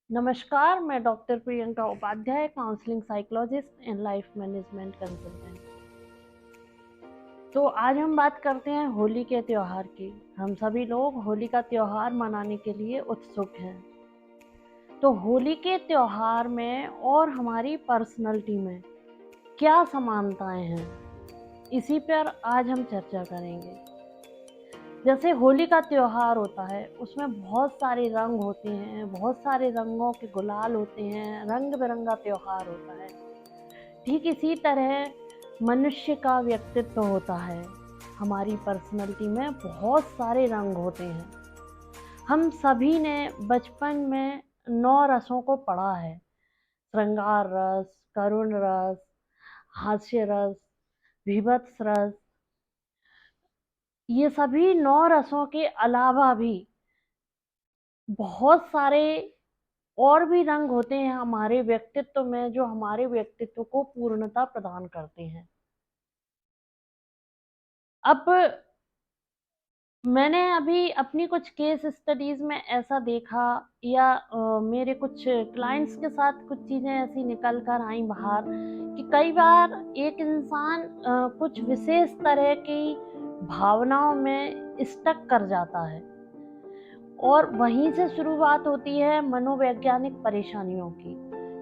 नमस्कार, मैं doctor Priyanka Upadhyay, counselling psychologist and life management consultant. तो आज हम बात करते हैं होली के त्योहार की। हम सभी लोग होली का त्योहार मनाने के लिए उत्सुक हैं। तो होली के त्योहार में और हमारी पर्सनैलिटी में क्या समानताएं हैं, इसी पर आज हम चर्चा करेंगे। जैसे होली का त्योहार होता है, उसमें बहुत सारे रंग होते हैं, बहुत सारे रंगों के गुलाल होते हैं, रंग बिरंगा त्योहार होता है। ठीक इसी तरह मनुष्य का व्यक्तित्व होता है। हमारी पर्सनैलिटी में बहुत सारे रंग होते हैं। हम सभी ने बचपन में 9 रसों को पढ़ा है। श्रृंगार रस, करुण रस, हास्य रस, भीभत्स रस। ये सभी 9 रसों के अलावा भी बहुत सारे और भी रंग होते हैं हमारे व्यक्तित्व में, जो हमारे व्यक्तित्व को पूर्णता प्रदान करते हैं। अब मैंने अभी अपनी कुछ केस स्टडीज में ऐसा देखा, या मेरे कुछ क्लाइंट्स के साथ कुछ चीज़ें ऐसी निकल कर आई बाहर कि कई बार एक इंसान कुछ विशेष तरह की भावनाओं में स्टक कर जाता है, और वहीं से शुरुआत होती है मनोवैज्ञानिक परेशानियों की,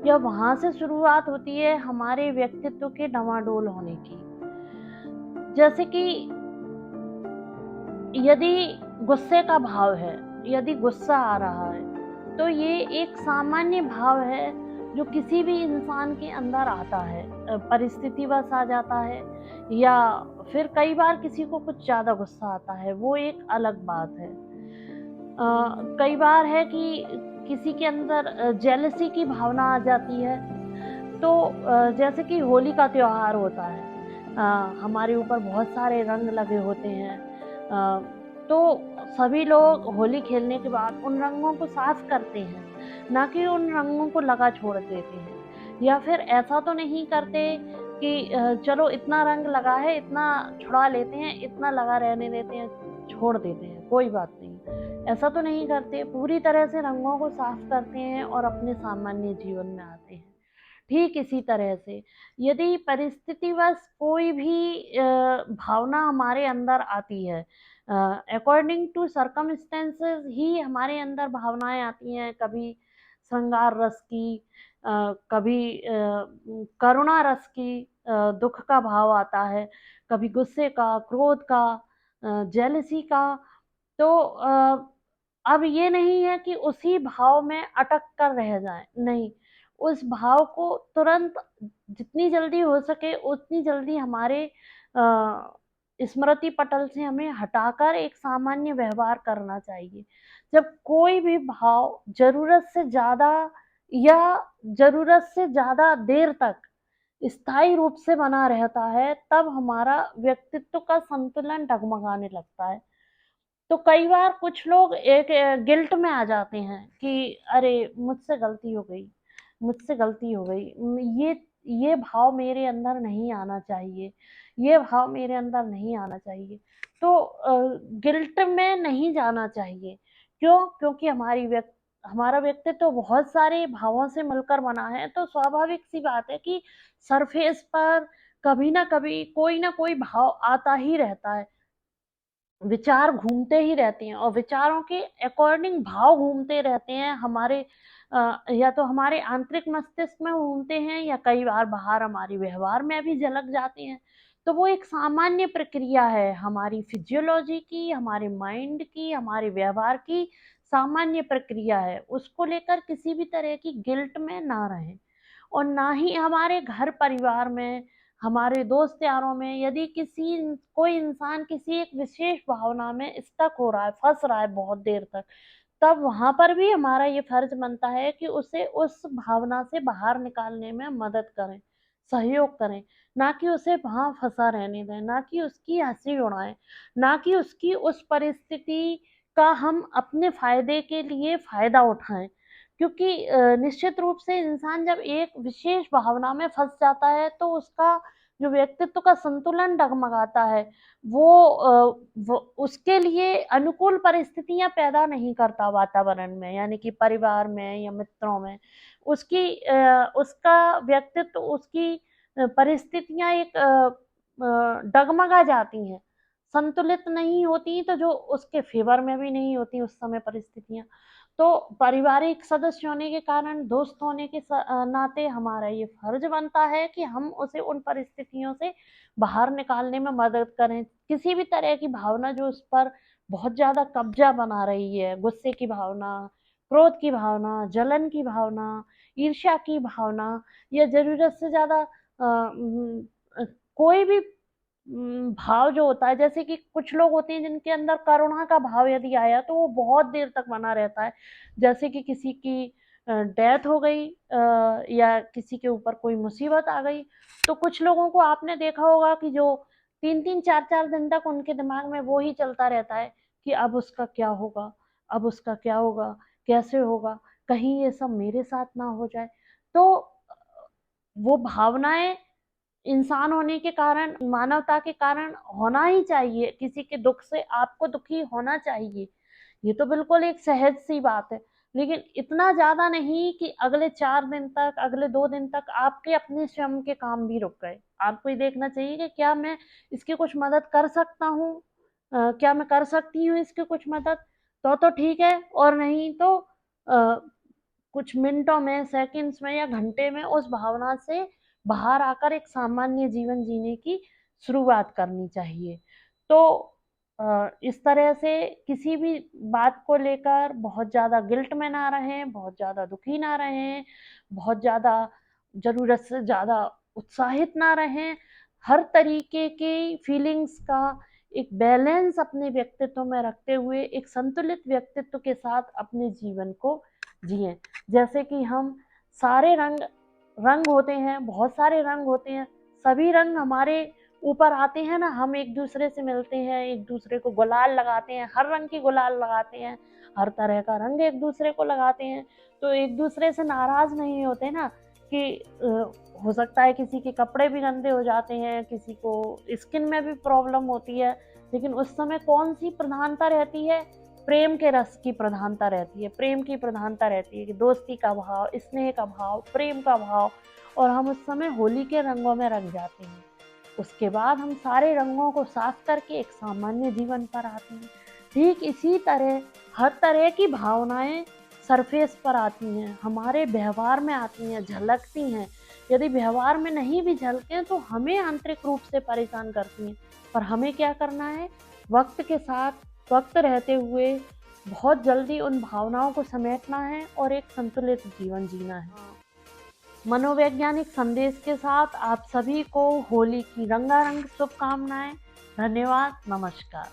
या वहां से शुरुआत होती है हमारे व्यक्तित्व के डवाडोल होने की। जैसे कि यदि गुस्से का भाव है, यदि गुस्सा आ रहा है, तो ये एक सामान्य भाव है जो किसी भी इंसान के अंदर आता है। परिस्थितिवश आ जाता है, या फिर कई बार किसी को कुछ ज़्यादा गुस्सा आता है, वो एक अलग बात है। कई बार है कि किसी के अंदर जेलसी की भावना आ जाती है। तो जैसे कि होली का त्योहार होता है, हमारे ऊपर बहुत सारे रंग लगे होते हैं। तो सभी लोग होली खेलने के बाद उन रंगों को साफ करते हैं, ना कि उन रंगों को लगा छोड़ देते हैं। या फिर ऐसा तो नहीं करते कि चलो इतना रंग लगा है, इतना छुड़ा लेते हैं, इतना लगा रहने देते हैं, छोड़ देते हैं, कोई बात नहीं। ऐसा तो नहीं करते, पूरी तरह से रंगों को साफ करते हैं और अपने सामान्य जीवन में आते हैं। ठीक इसी तरह से यदि परिस्थितिवश कोई भी भावना हमारे अंदर आती है, अकॉर्डिंग टू सर्कमस्टेंसेस ही हमारे अंदर भावनाएं आती हैं। कभी श्रृंगार रस की, कभी करुणा रस की, दुख का भाव आता है, कभी गुस्से का, क्रोध का, जेलसी का। तो अब ये नहीं है कि उसी भाव में अटक कर रह जाए, नहीं, उस भाव को तुरंत जितनी जल्दी हो सके उतनी जल्दी हमारे स्मृति पटल से हमें हटाकर एक सामान्य व्यवहार करना चाहिए। जब कोई भी भाव जरूरत से ज्यादा या जरूरत से ज्यादा देर तक स्थायी रूप से बना रहता है, तब हमारा व्यक्तित्व का संतुलन डगमगाने लगता है। तो कई बार कुछ लोग एक गिल्ट में आ जाते हैं कि अरे मुझसे गलती हो गई, मुझसे गलती हो गई। ये भाव मेरे अंदर नहीं आना चाहिए, ये भाव मेरे अंदर नहीं आना चाहिए। तो गिल्ट में नहीं जाना चाहिए। क्यों? क्योंकि हमारा व्यक्तित्व तो बहुत सारे भावों से मिलकर बना है। तो स्वाभाविक सी बात है कि सरफेस पर कभी ना कभी कोई ना कोई भाव आता ही रहता है। विचार घूमते ही रहते हैं, और विचारों के अकॉर्डिंग भाव घूमते रहते हैं हमारे, या तो हमारे आंतरिक मस्तिष्क में घूमते हैं, या कई बार बाहर हमारे व्यवहार में भी झलक जाते हैं। तो वो एक सामान्य प्रक्रिया है हमारी फिजियोलॉजी की, हमारे माइंड की, हमारे व्यवहार की सामान्य प्रक्रिया है। उसको लेकर किसी भी तरह की गिल्ट में ना रहें। और ना ही हमारे घर परिवार में, हमारे दोस्त यारों में, यदि कोई इंसान किसी एक विशेष भावना में स्टक हो रहा है, फंस रहा है बहुत देर तक, तब वहां पर भी हमारा ये फर्ज बनता है कि उसे उस भावना से बाहर निकालने में मदद करें, सहयोग करें। ना कि उसे वहां फंसा रहने दें, ना कि उसकी हंसी उड़ाएं, ना कि उसकी उस परिस्थिति का हम अपने फायदे के लिए फायदा उठाएं। क्योंकि निश्चित रूप से इंसान जब एक विशेष भावना में फंस जाता है, तो उसका जो व्यक्तित्व का संतुलन डगमगाता है, वो उसके लिए अनुकूल परिस्थितियाँ पैदा नहीं करता वातावरण में, यानी कि परिवार में या मित्रों में। उसका व्यक्तित्व, उसकी परिस्थितियाँ डगमगा जाती हैं, संतुलित नहीं होती, तो जो उसके फ़ेवर में भी नहीं होती उस समय परिस्थितियाँ। तो पारिवारिक सदस्य होने के कारण, दोस्त होने के नाते हमारा ये फ़र्ज़ बनता है कि हम उसे उन परिस्थितियों से बाहर निकालने में मदद करें। किसी भी तरह की भावना जो उस पर बहुत ज़्यादा कब्ज़ा बना रही है, गुस्से की भावना, क्रोध की भावना, जलन की भावना, ईर्ष्या की भावना, या ज़रूरत से ज़्यादा कोई भी भाव जो होता है, जैसे कि कुछ लोग होते हैं जिनके अंदर करुणा का भाव यदि आया तो वो बहुत देर तक बना रहता है। जैसे कि किसी की डेथ हो गई, या किसी के ऊपर कोई मुसीबत आ गई, तो कुछ लोगों को आपने देखा होगा कि जो 3-3 4-4 दिन तक उनके दिमाग में वो ही चलता रहता है कि अब उसका क्या होगा? अब उसका क्या होगा? कैसे होगा? कहीं ये सब मेरे साथ ना हो जाए। तो वो भावनाएँ इंसान होने के कारण, मानवता के कारण होना ही चाहिए, किसी के दुःख से आपको दुखी होना चाहिए। ये तो बिल्कुल एक सहज-सी बात है, लेकिन इतना ज़्यादा नहीं कि अगले 4 दिन तक, अगले 2 दिन तक आपके अपने स्वयं के काम भी रुक गए। आपको ये देखना चाहिए कि क्या मैं इसकी कुछ मदद कर सकता हूँ? क्या मैं कर सकती हूँ इसकी कुछ मदद? तो ठीक है, और नहीं तो अ, कुछ मिनटों में, सेकंड्स में या घंटे में उस भावना से बाहर आकर एक सामान्य जीवन जीने की शुरुआत करनी चाहिए। तो इस तरह से किसी भी बात को लेकर बहुत ज़्यादा गिल्ट में ना रहें, बहुत ज़्यादा दुखी ना रहें, बहुत ज़्यादा ज़रूरत से ज़्यादा उत्साहित ना रहें। हर तरीके की फीलिंग्स का एक बैलेंस अपने व्यक्तित्व में रखते हुए एक संतुलित व्यक्तित्व के साथ अपने जीवन को जिएँ। जैसे कि हम सारे रंग रंग होते हैं, बहुत सारे रंग होते हैं, सभी रंग हमारे ऊपर आते हैं ना, हम एक-दूसरे से मिलते हैं, एक-दूसरे को गुलाल लगाते हैं, हर रंग की गुलाल लगाते हैं, हर तरह का रंग एक-दूसरे को लगाते हैं, तो एक-दूसरे से नाराज़ नहीं होते ना कि हो सकता है किसी के कपड़े भी गंदे हो जाते हैं, किसी को स्किन में भी प्रॉब्लम होती है, लेकिन उस समय कौन-सी प्रधानता रहती है? प्रेम के रस की प्रधानता रहती है, प्रेम की प्रधानता रहती है कि दोस्ती का भाव, स्नेह का भाव, प्रेम का भाव, और हम उस समय होली के रंगों में रंग जाते हैं। उसके बाद हम सारे रंगों को साफ करके एक सामान्य जीवन पर आते हैं। ठीक इसी तरह हर तरह की भावनाएँ सरफ़ेस पर आती हैं, हमारे व्यवहार में आती हैं, झलकती हैं। यदि व्यवहार में नहीं भी झलकें तो हमें आंतरिक रूप से परेशान करती हैं। पर हमें क्या करना है? वक़्त के साथ, वक़्त रहते हुए बहुत जल्दी उन भावनाओं को समेटना है और एक संतुलित जीवन जीना है। मनोवैज्ञानिक संदेश के साथ आप सभी को होली की रंगारंग शुभकामनाएँ। धन्यवाद, नमस्कार।